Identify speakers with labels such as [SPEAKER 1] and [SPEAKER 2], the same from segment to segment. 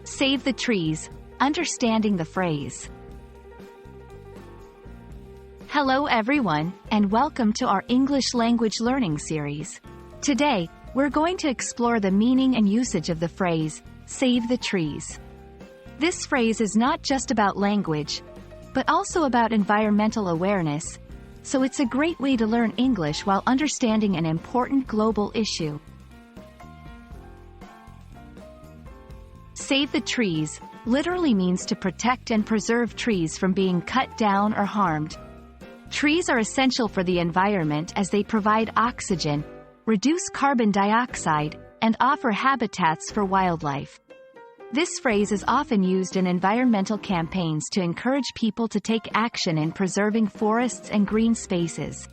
[SPEAKER 1] Save the trees, understanding the phrase. Hello everyone, and welcome to our English language learning series. Today, we're going to explore the meaning and usage of the phrase, save the trees. This phrase is not just about language, but also about environmental awareness, so it's a great way to learn English while understanding an important global issue. Save the trees literally means to protect and preserve trees from being cut down or harmed. Trees are essential for the environment as they provide oxygen, reduce carbon dioxide, and offer habitats for wildlife. This phrase is often used in environmental campaigns to encourage people to take action in preserving forests and green spaces.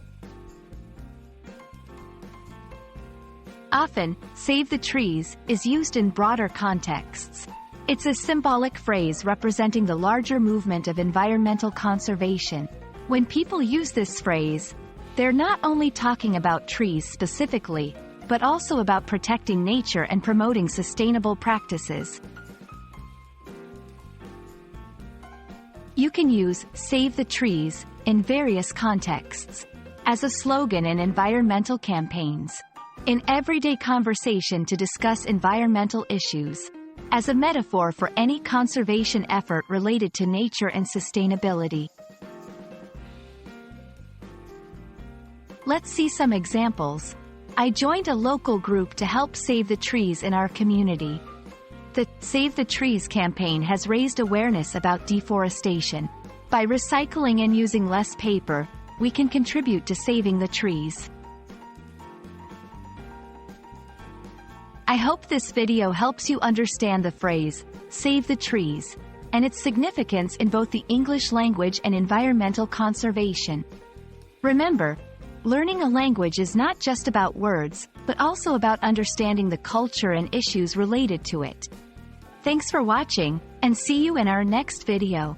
[SPEAKER 1] Often, save the trees is used in broader contexts. It's a symbolic phrase representing the larger movement of environmental conservation. When people use this phrase, they're not only talking about trees specifically, but also about protecting nature and promoting sustainable practices. You can use "save the trees" in various contexts. As a slogan in environmental campaigns, in everyday conversation to discuss environmental issues, as a metaphor for any conservation effort related to nature and sustainability. Let's see some examples. I joined a local group to help save the trees in our community. The Save the Trees campaign has raised awareness about deforestation. By recycling and using less paper, we can contribute to saving the trees. I hope this video helps you understand the phrase, save the trees, and its significance in both the English language and environmental conservation. Remember, learning a language is not just about words, but also about understanding the culture and issues related to it. Thanks for watching, and see you in our next video.